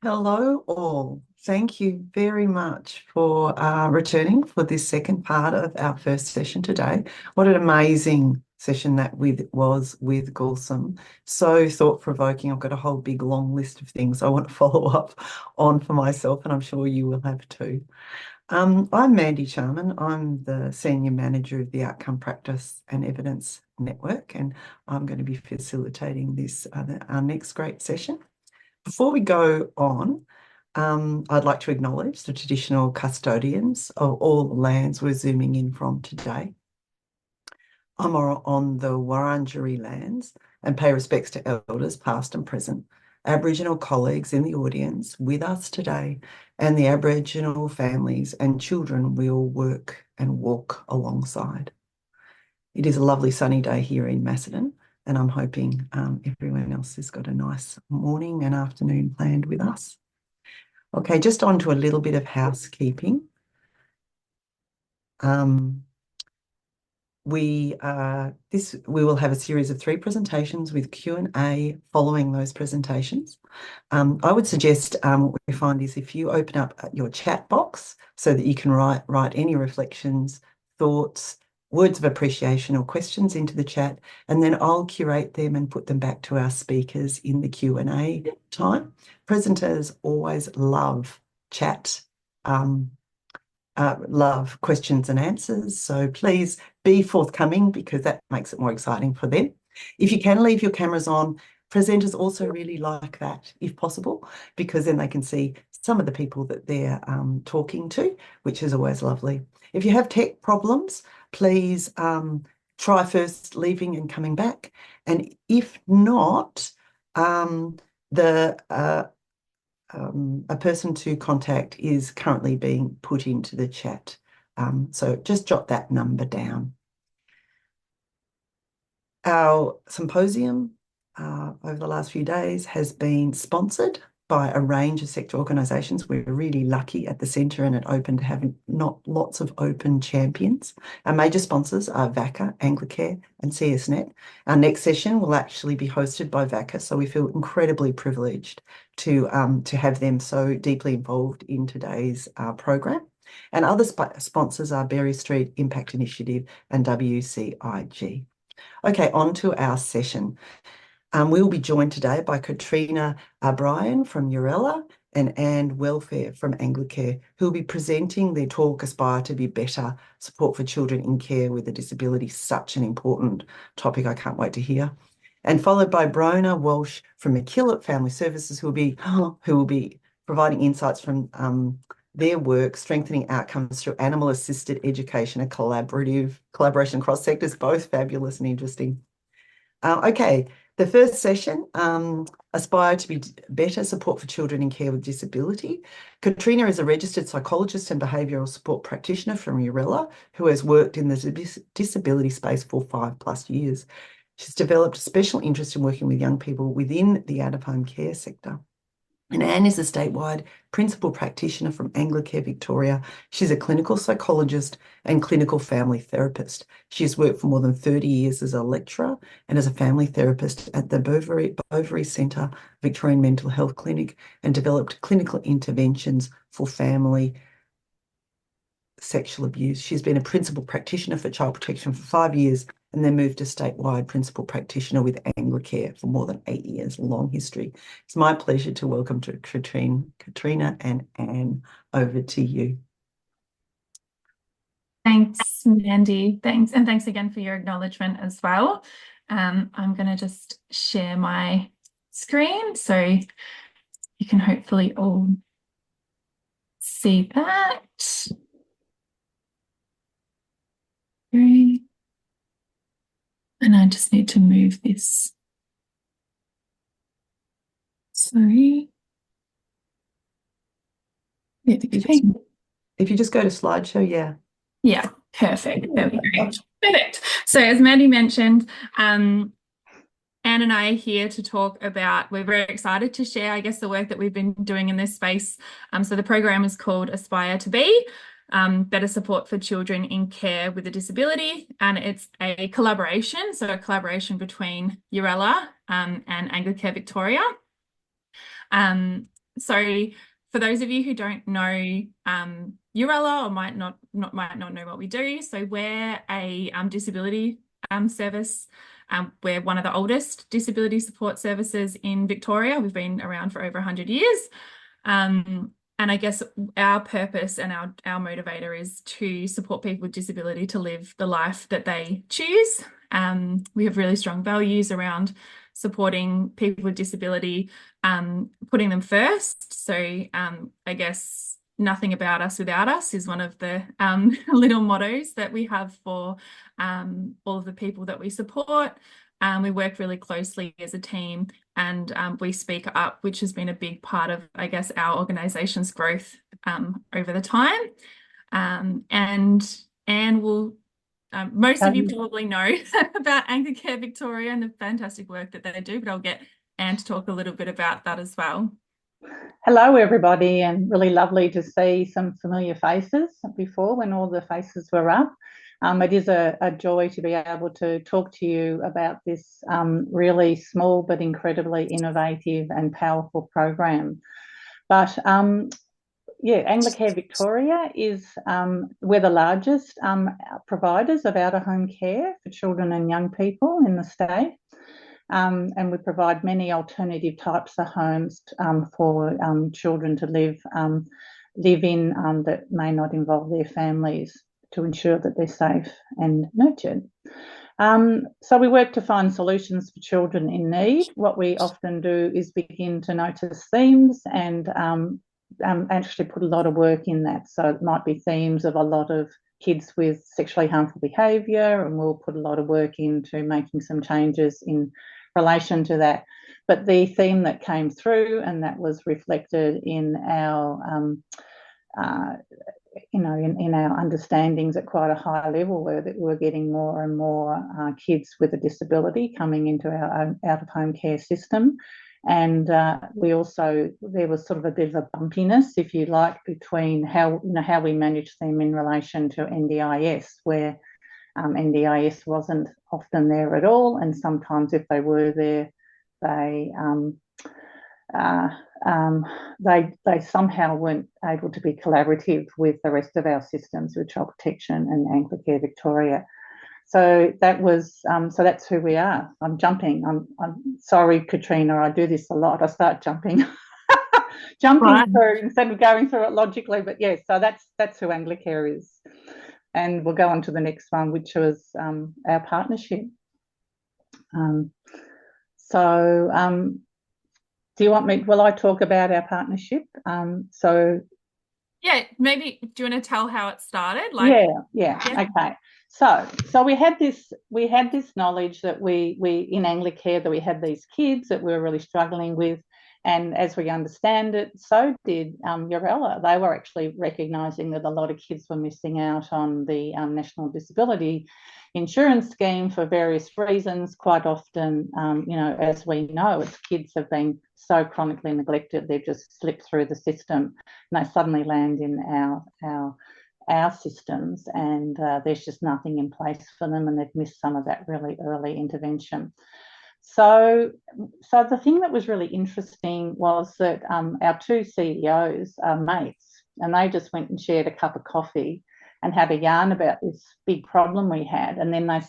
Hello, all. Thank you very much for returning for this second part of our first session today. What an amazing session that was with Gulsum. So thought-provoking. I've got a whole big long list of things I want to follow up on for myself, and I'm sure you will have too. I'm Mandy Charman. I'm the Senior Manager of the Outcome Practice and Evidence Network, and I'm going to be facilitating this, our next great session. Before we go on, I'd like to acknowledge the traditional custodians of all the lands we're zooming in from today. I'm on the Wurundjeri lands and pay respects to elders past and present, Aboriginal colleagues in the audience with us today, and the Aboriginal families and children we all work and walk alongside. It is a lovely sunny day here in Macedon, and I'm hoping everyone else has got a nice morning and afternoon planned with us. Okay, just on to a little bit of housekeeping. We will have a series of 3 presentations with Q&A following those presentations. I would suggest what we find is if you open up your chat box so that you can write any reflections, thoughts, words of appreciation or questions into the chat, and then I'll curate them and put them back to our speakers in the Q&A time. Presenters always love chat, love questions and answers, so please be forthcoming because that makes it more exciting for them. If you can leave your cameras on, presenters also really like that, if possible, because then they can see some of the people that they're talking to, which is always lovely. If you have tech problems, please try first leaving and coming back. And if not, a person to contact is currently being put into the chat. So just jot that number down. Our symposium over the last few days has been sponsored by a range of sector organisations. We're really lucky at the centre and at Open to have not lots of open champions. Our major sponsors are VACA, Anglicare and CSNet. Our next session will actually be hosted by VACA, so we feel incredibly privileged to have them so deeply involved in today's program. And other sponsors are Berry Street Impact Initiative and WCIG. Okay, on to our session. We will be joined today by Katrina, Aabryn from Yooralla and Anne Welfare from Anglicare, who will be presenting their talk, Aspire to be Better, Support for Children in Care with a Disability, such an important topic I can't wait to hear. And followed by Brona Walsh from McKillop Family Services, who will be providing insights from their work, strengthening outcomes through animal-assisted education and collaboration across sectors, both fabulous and interesting. Okay, the first session, Aspire to be Better, Support for Children in Care with Disability. Katrina is a registered psychologist and behavioural support practitioner from Yooralla, who has worked in the disability space for 5+ years. She's developed a special interest in working with young people within the out-of-home care sector. And Anne is a statewide principal practitioner from Anglicare Victoria. She's a clinical psychologist and clinical family therapist. She's worked for more than 30 years as a lecturer and as a family therapist at the Bovary Centre Victorian Mental Health Clinic, and developed clinical interventions for family sexual abuse. She's been a principal practitioner for child protection for 5 years and then moved to statewide principal practitioner with Anglicare for more than 8 years, a long history. It's my pleasure to welcome to Katrina and Anne. Over to you. Thanks, Mandy. Thanks. And thanks again for your acknowledgement as well. I'm going to just share my screen so you can hopefully all see that. Great. And I just need to move this. Sorry. If you just go to slideshow, yeah. Yeah, perfect. There we go. Perfect. So as Mandy mentioned, Anne and I are here to talk about, we're very excited to share, I guess, the work that we've been doing in this space. So the program is called Aspire to Be, Better Support for Children in Care with a Disability, and it's a collaboration, so a collaboration between Yooralla and Anglicare Victoria. So for those of you who don't know Yooralla or might not know what we do, so we're a disability service. We're one of the oldest disability support services in Victoria. We've been around for over 100 years. And I guess our purpose and our motivator is to support people with disability to live the life that they choose. We have really strong values around supporting people with disability, putting them first. So I guess nothing about us without us is one of the little mottos that we have for all of the people that we support. We work really closely as a team, and we speak up, which has been a big part of, I guess, our organisation's growth over the time. And Anne will, most of you probably know about Anglicare Victoria and the fantastic work that they do, but I'll get Anne to talk a little bit about that as well. Hello, everybody, and really lovely to see some familiar faces before when all the faces were up. It is a joy to be able to talk to you about this really small but incredibly innovative and powerful program. But yeah, Anglicare Victoria is, we're the largest providers of out-of-home care for children and young people in the state. And we provide many alternative types of homes for children to live in that may not involve their families, to ensure that they're safe and nurtured. So we work to find solutions for children in need. What we often do is begin to notice themes and actually put a lot of work in that. So it might be themes of a lot of kids with sexually harmful behaviour, and we'll put a lot of work into making some changes in relation to that. But the theme that came through and that was reflected in our in our understandings at quite a high level, where that we're getting more and more kids with a disability coming into our out-of-home care system. And we also, there was sort of a bit of a bumpiness, if you like, between how we manage them in relation to NDIS, where NDIS wasn't often there at all, and sometimes if they were there, they somehow weren't able to be collaborative with the rest of our systems, with Child Protection and Anglicare Victoria. So that was, so that's who we are. I'm jumping. I'm sorry, Katrina. I do this a lot. I start jumping, through instead of going through it logically. But yes, so that's who Anglicare is. And we'll go on to the next one, which was our partnership. Do you want me? Will I talk about our partnership? Yeah, maybe. Do you want to tell how it started? Yeah. Okay. So we had this knowledge that we in Anglicare, that we had these kids that we were really struggling with, and as we understand it, so did Yooralla. They were actually recognising that a lot of kids were missing out on the National Disability Insurance Scheme for various reasons. Quite often, as we know, it's kids have been so chronically neglected, they've just slipped through the system, and they suddenly land in our systems, and there's just nothing in place for them, and they've missed some of that really early intervention. So the thing that was really interesting was that our two CEOs are mates, and they just went and shared a cup of coffee and had a yarn about this big problem we had. And then they're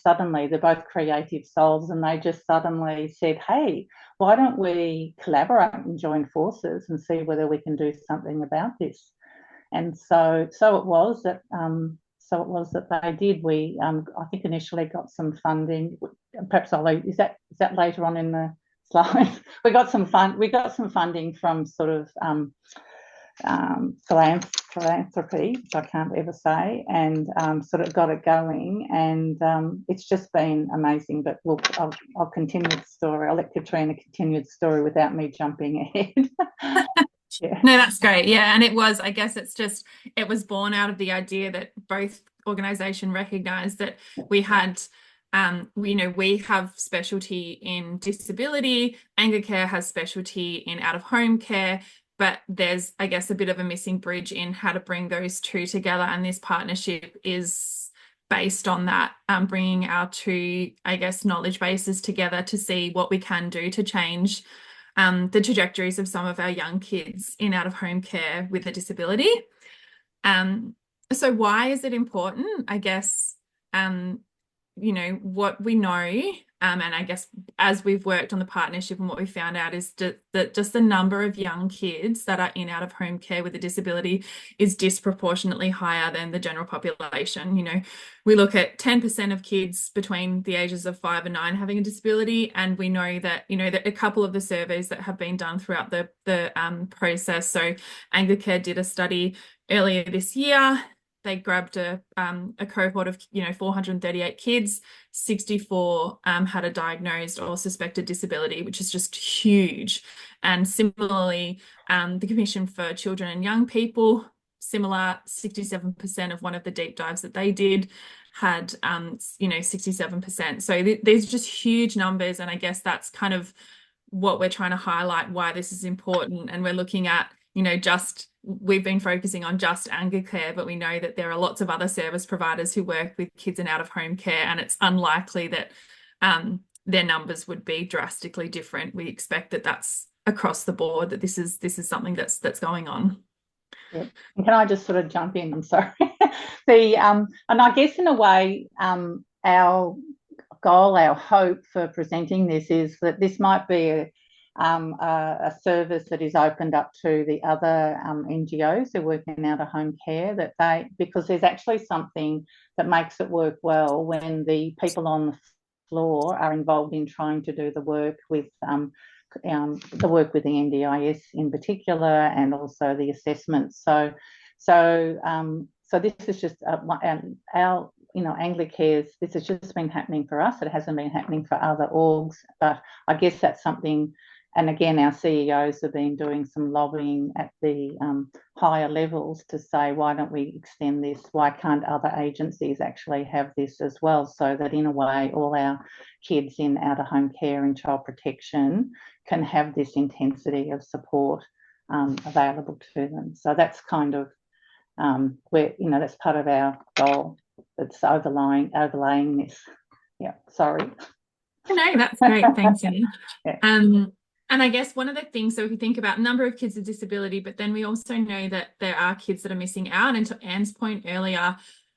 both creative souls, and they just suddenly said, hey, why don't we collaborate and join forces and see whether we can do something about this? And so it was that they did. We I think initially got some funding. Perhaps is that later on in the slides? We got some funding from sort of philanthropy, which I can't ever say, and sort of got it going. And it's just been amazing. But I'll continue the story. I'll let Katrina continue the story without me jumping ahead. Yeah. No, that's great. Yeah. And it was born out of the idea that both organisations recognised that we had, we have specialty in disability, Anglicare has specialty in out-of-home care, but there's, I guess, a bit of a missing bridge in how to bring those two together. And this partnership is based on that, bringing our two, I guess, knowledge bases together to see what we can do to change the trajectories of some of our young kids in out-of-home care with a disability. So why is it important? I guess, you know, what we know, and I guess as we've worked on the partnership, and what we found out is that just the number of young kids that are in out-of-home care with a disability is disproportionately higher than the general population. You know, we look at 10% of kids between the ages of 5 and 9 having a disability, and we know that, you know, that a couple of the surveys that have been done throughout the process. So Anglicare did a study earlier this year. They grabbed a cohort of, you know, 438 kids, 64 had a diagnosed or suspected disability, which is just huge. And similarly, the Commission for Children and Young People, similar, 67% of one of the deep dives that they did had, you know, 67%. So these are just huge numbers. And I guess that's kind of what we're trying to highlight, why this is important. And we're looking at, you know, we've been focusing on just Anglicare, but we know that there are lots of other service providers who work with kids in out-of-home care, and it's unlikely that their numbers would be drastically different. We expect that that's across the board, that this is something that's going on. Yeah. And can I just sort of jump in? I'm sorry. And I guess in a way, our goal, our hope for presenting this is that this might be a service that is opened up to the other NGOs who work in out-of-home care, because there's actually something that makes it work well when the people on the floor are involved in trying to do the work with the NDIS in particular, and also the assessments. So this is just our, you know, Anglicare's, this has just been happening for us. It hasn't been happening for other orgs, but I guess that's something. And again, our CEOs have been doing some lobbying at the higher levels to say, why don't we extend this? Why can't other agencies actually have this as well? So that in a way, all our kids in out-of-home care and child protection can have this intensity of support available to them. So that's kind of where, you know, that's part of our goal that's overlaying this. Yeah, sorry. No, that's great. Thanks, Annie. Yeah. And I guess one of the things, so if you think about number of kids with disability, but then we also know that there are kids that are missing out. And to Anne's point earlier,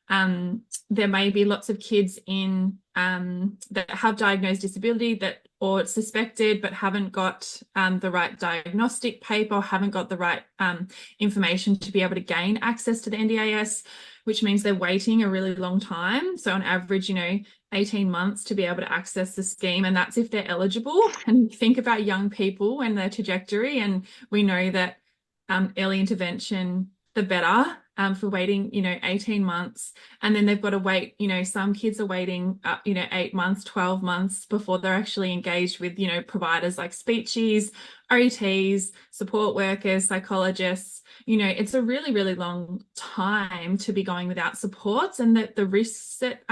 there may be lots of kids in that have diagnosed disability or suspected, but haven't got the right diagnostic paper, or haven't got the right information to be able to gain access to the NDIS, which means they're waiting a really long time. So on average, you know, 18 months to be able to access the scheme, and that's if they're eligible. And think about young people and their trajectory, and we know that early intervention, the better. For waiting, you know, 18 months, and then they've got to wait, you know, some kids are waiting, you know, 8 months, 12 months before they're actually engaged with, you know, providers like speechies, OTs, support workers, psychologists. You know, it's a really, really long time to be going without supports, and that the risks that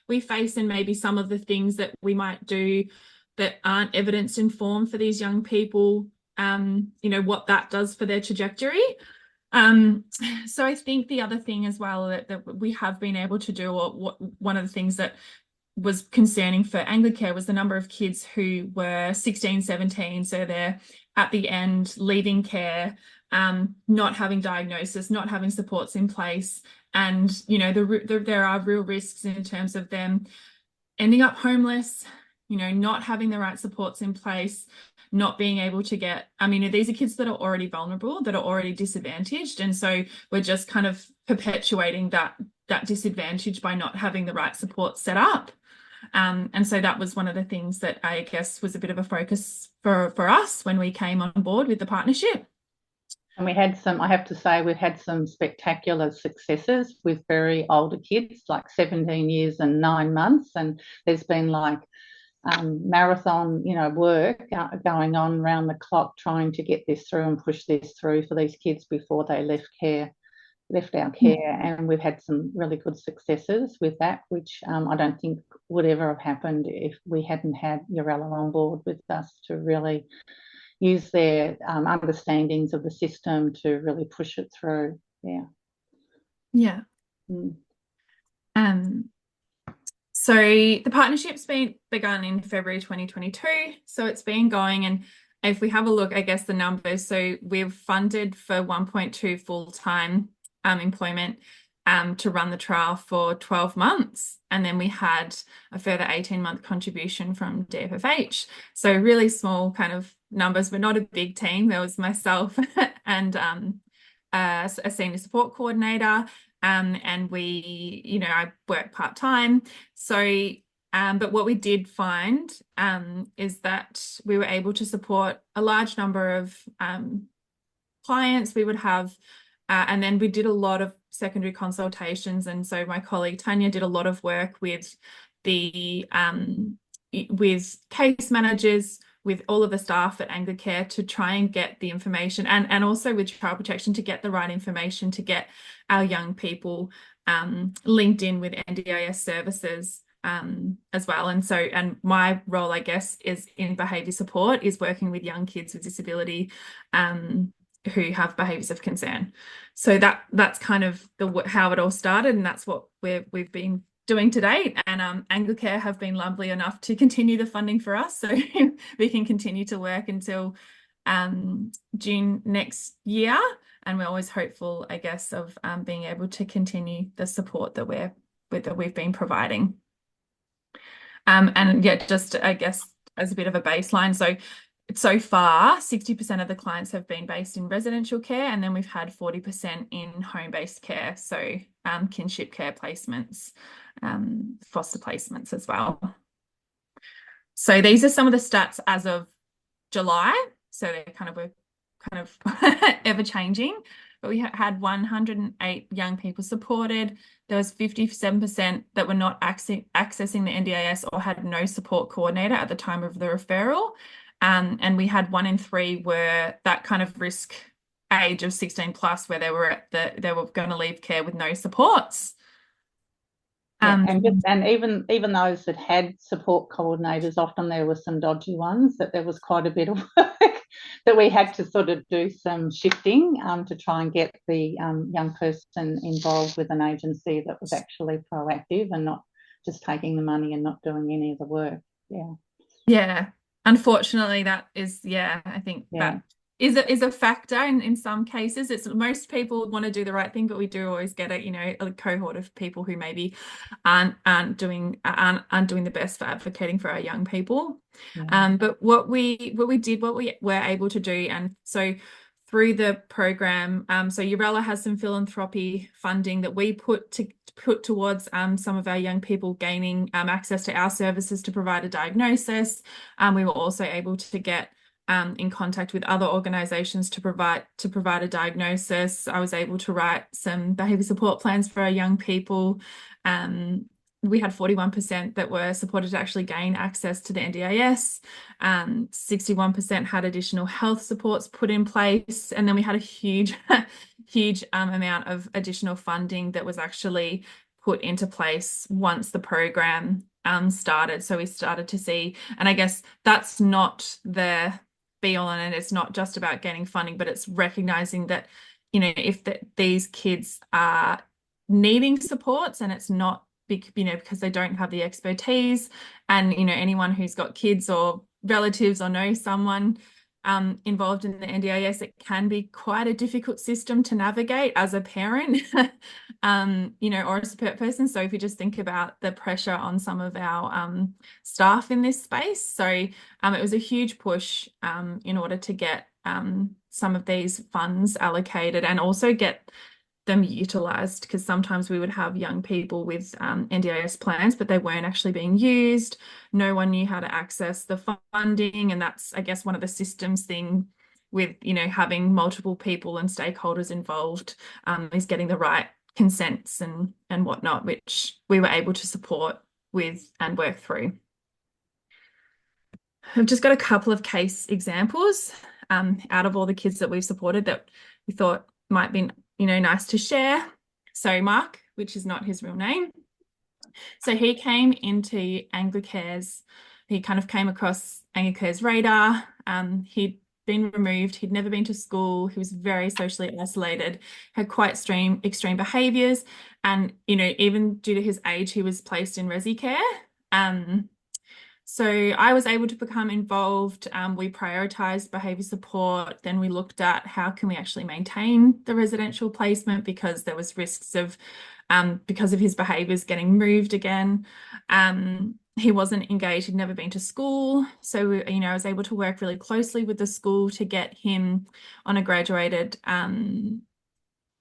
we face, and maybe some of the things that we might do that aren't evidence informed for these young people, you know, what that does for their trajectory. So I think the other thing as well that we have been able to do, or one of the things that was concerning for Anglicare, was the number of kids who were 16, 17, so they're at the end, leaving care, not having diagnosis, not having supports in place. And, you know, there are real risks in terms of them ending up homeless, you know, not having the right supports in place, not being able to get, I mean, these are kids that are already vulnerable, that are already disadvantaged. And so we're just kind of perpetuating that disadvantage by not having the right support set up. And so that was one of the things that I guess was a bit of a focus for us when we came on board with the partnership. And we had some, I have to say, we've had some spectacular successes with very older kids, like 17 years and 9 months. And there's been like marathon, you know, work going on around the clock trying to get this through and push this through for these kids before they left our care. And we've had some really good successes with that, which I don't think would ever have happened if we hadn't had Yooralla on board with us to really use their understandings of the system to really push it through. Yeah. So the partnership's been begun in February 2022. So it's been going, and if we have a look, I guess the numbers, so we've funded for 1.2 full-time employment to run the trial for 12 months. And then we had a further 18-month contribution from DFFH. So really small kind of numbers, but not a big team. There was myself and a senior support coordinator. And we, I work part-time. So but what we did find is that we were able to support a large number of clients. We would have, and then we did a lot of secondary consultations. And so my colleague Tanya did a lot of work with the with case managers, with all of the staff at Anglicare to try and get the information, and also with child protection to get the right information to get our young people linked in with NDIS services as well. And so, and my role, I guess, is in behaviour support, is working with young kids with disability who have behaviours of concern. So that's kind of how it all started, and that's what we've been doing to date. And Anglicare have been lovely enough to continue the funding for us, so we can continue to work until June next year. And we're always hopeful, I guess, of being able to continue the support that we've been providing. And yeah, just I guess as a bit of a baseline, so far 60% of the clients have been based in residential care, and then we've had 40% in home-based care, so kinship care placements, foster placements as well. So these are some of the stats as of July, so they're kind of ever changing. But we had 108 young people supported. There was 57% that were not accessing the NDIS or had no support coordinator at the time of the referral. And we had 1 in 3 were that kind of risk age of 16 plus, where they were going to leave care with no supports. And even those that had support coordinators, often there were some dodgy ones, that there was quite a bit of work that we had to sort of do some shifting to try and get the young person involved with an agency that was actually proactive and not just taking the money and not doing any of the work. Yeah. Unfortunately, that is, I think that is a factor in some cases. It's most people want to do the right thing, but we do always get a cohort of people who maybe aren't doing the best for advocating for our young people. But what we were able to do, and so through the program, so Yooralla has some philanthropy funding that we put towards some of our young people gaining access to our services to provide a diagnosis. We were also able to get in contact with other organisations to provide a diagnosis. I was able to write some behaviour support plans for our young people. We had 41% that were supported to actually gain access to the NDIS. 61% had additional health supports put in place. And then we had a huge amount of additional funding that was actually put into place once the program started. So we started to see, and I guess that's not the be all and it's not just about getting funding, but it's recognizing that, if these kids are needing supports and it's not because they don't have the expertise, and anyone who's got kids or relatives or knows someone involved in the NDIS, it can be quite a difficult system to navigate as a parent, or a support person. So if you just think about the pressure on some of our staff in this space, so it was a huge push in order to get some of these funds allocated and also get them utilised, because sometimes we would have young people with NDIS plans, but they weren't actually being used. No one knew how to access the funding, and that's, I guess, one of the systems thing with having multiple people and stakeholders involved is getting the right consents and whatnot, which we were able to support with and work through. I've just got a couple of case examples out of all the kids that we've supported that we thought might be nice to share. So Mark, which is not his real name. So he came into Anglicare's, he kind of came across Anglicare's radar. He'd been removed, he'd never been to school, he was very socially isolated, had quite extreme behaviours, and even due to his age, he was placed in resi care. So I was able to become involved. We prioritised behaviour support. Then we looked at how can we actually maintain the residential placement because there was risks of, because of his behaviours, getting moved again. He wasn't engaged, he'd never been to school. So, I was able to work really closely with the school to get him on a graduated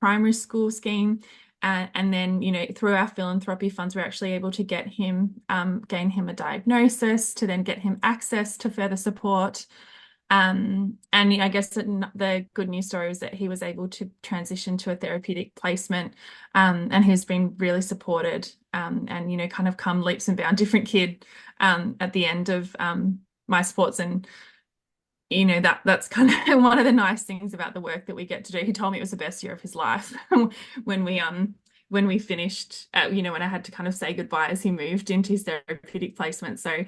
primary school scheme. And then, through our philanthropy funds, we're actually able to get him, gain him a diagnosis, to then get him access to further support. And I guess the good news story is that he was able to transition to a therapeutic placement, and he's been really supported, and, kind of come leaps and bounds, different kid at the end of my sports. And that's kind of one of the nice things about the work that we get to do. He told me it was the best year of his life when we finished, when I had to kind of say goodbye as he moved into his therapeutic placement. So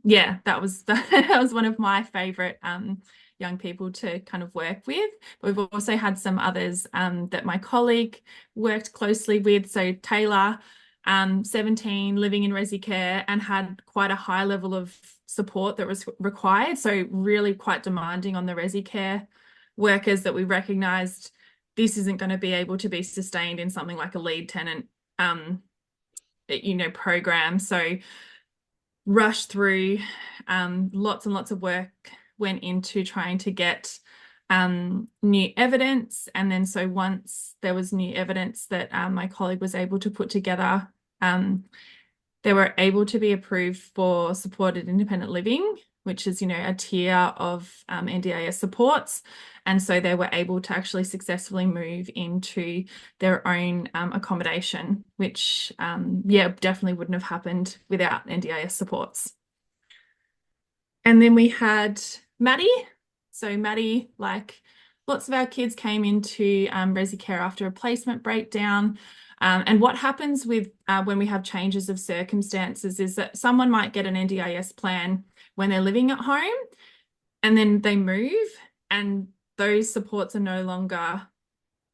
yeah, that was one of my favorite young people to kind of work with. But we've also had some others that my colleague worked closely with. So Taylor, 17, living in resi care, and had quite a high level of support that was required. So really quite demanding on the resi care workers, that we recognised this isn't going to be able to be sustained in something like a lead tenant, program. So rushed through, lots and lots of work went into trying to get new evidence. And then so once there was new evidence that my colleague was able to put together, they were able to be approved for supported independent living, which is, a tier of NDIS supports. And so they were able to actually successfully move into their own accommodation, which, definitely wouldn't have happened without NDIS supports. And then we had Maddie. So Maddie, like lots of our kids, came into resi care after a placement breakdown. And what happens with when we have changes of circumstances is that someone might get an NDIS plan when they're living at home, and then they move, and those supports are no longer,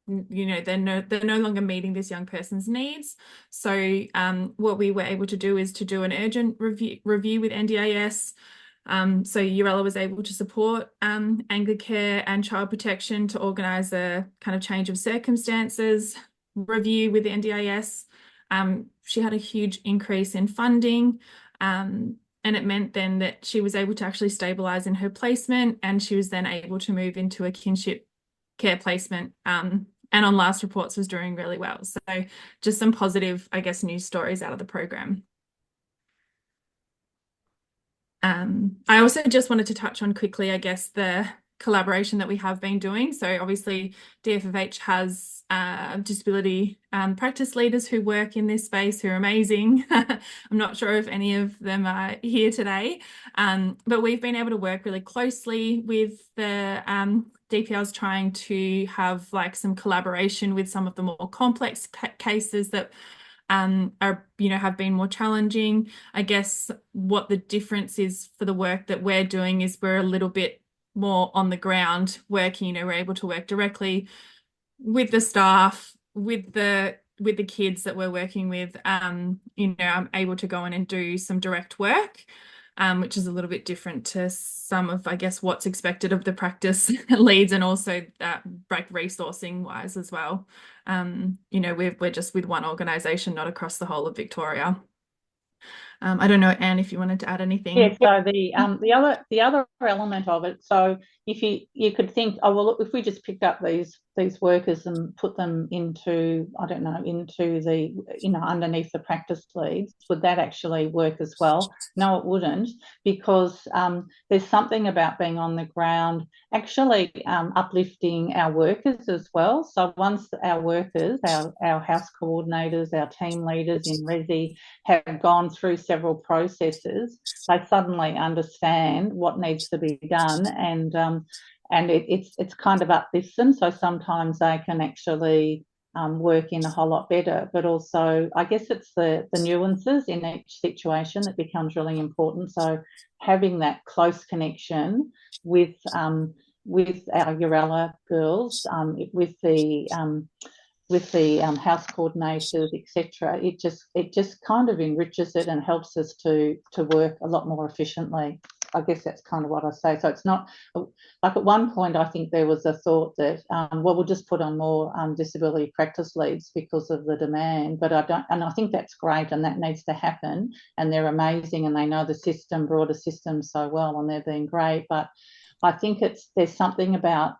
they're no longer meeting this young person's needs. So what we were able to do is to do an urgent review with NDIS. So Yooralla was able to support Anglicare and Child Protection to organise a kind of change of circumstances review with the NDIS. She had a huge increase in funding, and it meant then that she was able to actually stabilise in her placement, and she was then able to move into a kinship care placement, and on last reports was doing really well. So just some positive, I guess, news stories out of the program. I also just wanted to touch on quickly, I guess, the collaboration that we have been doing. So obviously DFFH has disability practice leaders who work in this space who are amazing. I'm not sure if any of them are here today, but we've been able to work really closely with the DPLs, trying to have like some collaboration with some of the more complex cases that have been more challenging. I guess what the difference is for the work that we're doing is we're a little bit more on the ground working. We're able to work directly with the staff, with the kids that we're working with. I'm able to go in and do some direct work, which is a little bit different to some of, I guess, what's expected of the practice leads, and also like resourcing wise as well. We're just with one organisation, not across the whole of Victoria. I don't know, Anne, if you wanted to add anything. Yeah, so the other element of it, so if you could think, oh well, look, if we just picked up these workers and put them into, I don't know, into the, underneath the practice leads, would that actually work as well? No, it wouldn't, because there's something about being on the ground actually uplifting our workers as well. So once our workers, our house coordinators, our team leaders in resi have gone through several processes, they suddenly understand what needs to be done, and it's kind of uplifts them. So sometimes they can actually work in a whole lot better. But also, I guess it's the nuances in each situation that becomes really important. So having that close connection with our Yooralla girls, with the house coordinators, etc. It just kind of enriches it and helps us to work a lot more efficiently. I guess that's kind of what I say. So it's not like at one point I think there was a thought that well, we'll just put on more disability practice leads because of the demand, but I don't, and I think that's great and that needs to happen, and they're amazing and they know the system, broader system so well, and they're being great. But I think there's something about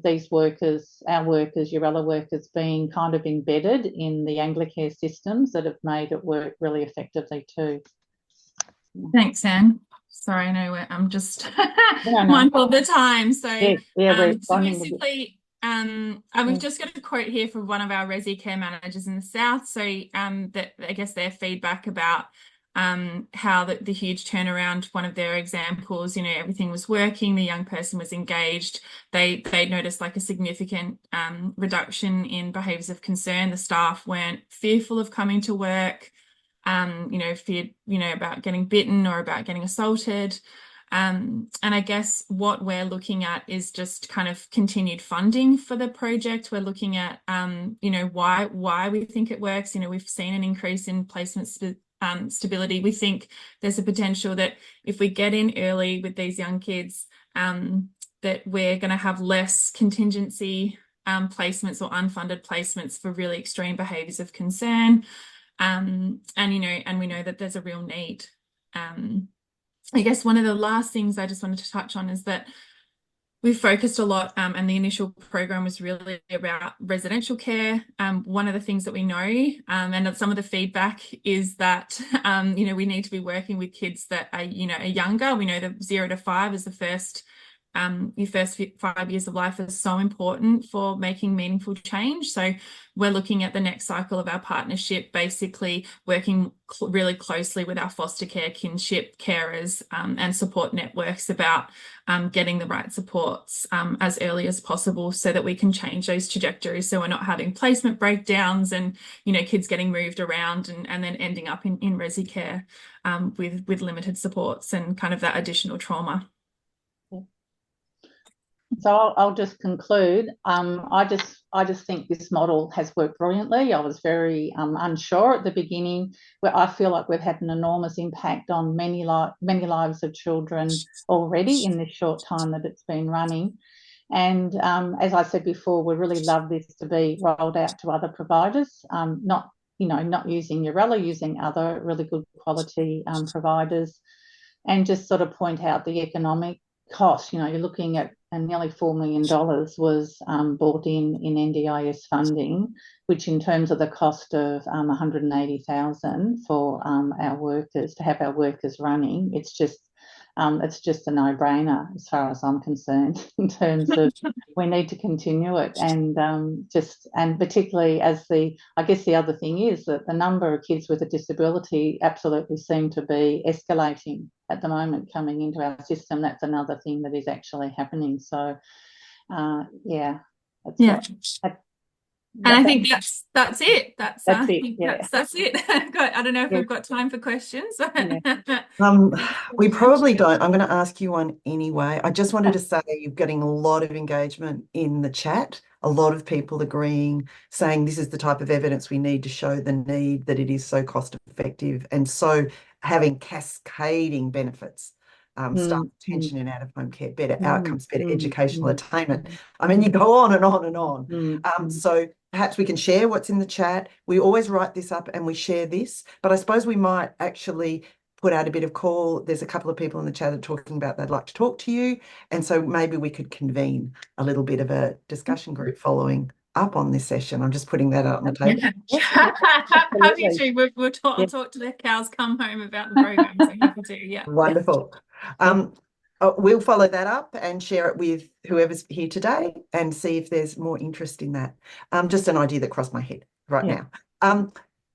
these workers, our workers, Yooralla workers, being kind of embedded in the Anglicare systems that have made it work really effectively too. Thanks, Anne. Sorry, I know I'm just mindful of the time. So, so basically, we've just got a quote here from one of our resi care managers in the South. So, that I guess their feedback about how the huge turnaround, one of their examples, everything was working, the young person was engaged, they noticed like a significant reduction in behaviours of concern. The staff weren't fearful of coming to work, feared, about getting bitten or about getting assaulted. And I guess what we're looking at is just kind of continued funding for the project. We're looking at, why we think it works. We've seen an increase in placement stability. We think there's a potential that if we get in early with these young kids, that we're going to have less contingency placements or unfunded placements for really extreme behaviours of concern. And we know that there's a real need. I guess one of the last things I just wanted to touch on is that we've focused a lot, and the initial program was really about residential care. One of the things that we know, and some of the feedback is that, we need to be working with kids that are, are younger. We know that 0 to 5 is the first, your first 5 years of life is so important for making meaningful change. So we're looking at the next cycle of our partnership, basically working really closely with our foster care, kinship carers, and support networks about getting the right supports as early as possible so that we can change those trajectories. So we're not having placement breakdowns and, kids getting moved around and then ending up in resi care with limited supports and kind of that additional trauma. So I'll just conclude. I just think this model has worked brilliantly. I was very unsure at the beginning, where I feel like we've had an enormous impact on many lives of children already in this short time that it's been running. And as I said before, we really love this to be rolled out to other providers, not using Yooralla, using other really good quality providers, and just sort of point out the economic cost. You're looking at nearly $4 million was brought in NDIS funding, which in terms of the cost of $180,000 for our workers, to have our workers running, it's just a no-brainer as far as I'm concerned, in terms of we need to continue it. And particularly I guess the other thing is that the number of kids with a disability absolutely seem to be escalating at the moment coming into our system. That's another thing that is actually happening. So and I think that's it. That's it. Yeah. That's it. I don't know if we've got time for questions. We probably don't. I'm going to ask you one anyway. I just wanted to say you're getting a lot of engagement in the chat, a lot of people agreeing, saying this is the type of evidence we need to show the need, that it is so cost effective and so having cascading benefits. Staff retention in out-of-home care, better outcomes, better educational attainment. I mean, you go on and on and on. So perhaps we can share what's in the chat. We always write this up and we share this, but I suppose we might actually put out a bit of call. There's a couple of people in the chat that are talking about they'd like to talk to you, and so maybe we could convene a little bit of a discussion group following up on this session. I'm just putting that out on the table. Happy to. We'll talk. I'll talk to the cows come home about the program. So happy to. Yeah. Wonderful. We'll follow that up and share it with whoever's here today and see if there's more interest in that. Just an idea that crossed my head right now.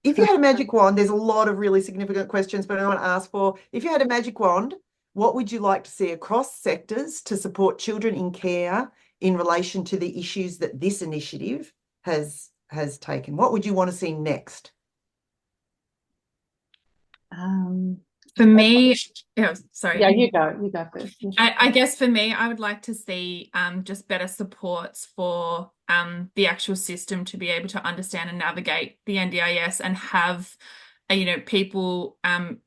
If you had a magic wand, there's a lot of really significant questions, but I want to ask for, if you had a magic wand, what would you like to see across sectors to support children in care in relation to the issues that this initiative has taken? What would you want to see next? For me, oh, sorry. Yeah, you go first. I guess for me, I would like to see just better supports for the actual system to be able to understand and navigate the NDIS and have people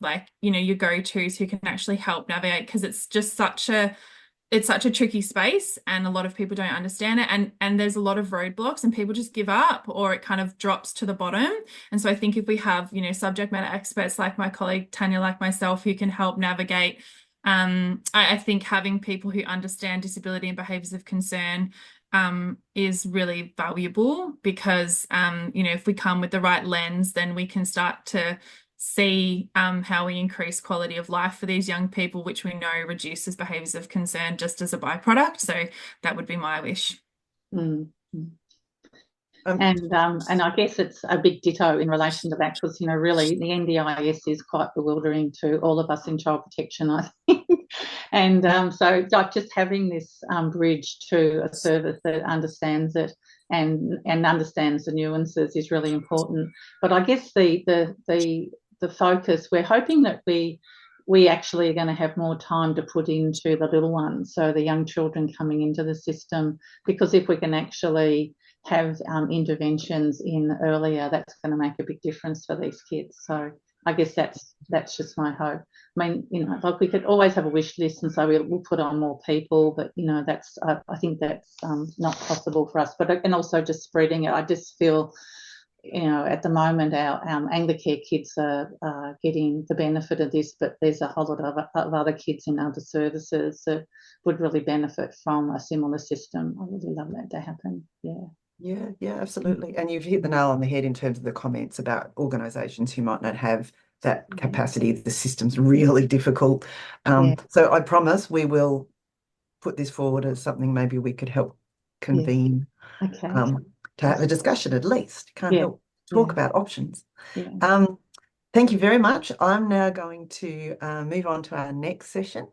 like your go-tos who can actually help navigate, because it's just such a tricky space and a lot of people don't understand it, and there's a lot of roadblocks and people just give up or it kind of drops to the bottom. And so I think if we have subject matter experts like my colleague Tanya, like myself, who can help navigate, I think having people who understand disability and behaviours of concern is really valuable, because if we come with the right lens, then we can start to see how we increase quality of life for these young people, which we know reduces behaviours of concern just as a byproduct. So that would be my wish. Mm. And I guess it's a big ditto in relation to that, because really the NDIS is quite bewildering to all of us in child protection, I think. And so like just having this bridge to a service that understands it and understands the nuances is really important. But I guess the focus, we're hoping that we actually are going to have more time to put into the little ones, so the young children coming into the system, because if we can actually have interventions in earlier, that's going to make a big difference for these kids. So I guess that's just my hope. I mean, like we could always have a wish list and so we'll put on more people, but that's I think that's not possible for us. But and also just spreading it. I just feel at the moment our Anglicare kids are getting the benefit of this, but there's a whole lot of other kids in other services that would really benefit from a similar system. I really love that to happen. Yeah, absolutely. And you've hit the nail on the head in terms of the comments about organisations who might not have that capacity. The system's really difficult. So I promise we will put this forward as something maybe we could help convene. Okay. To have a discussion at least. Can't help talk about options. Yeah. Thank you very much. I'm now going to move on to our next session.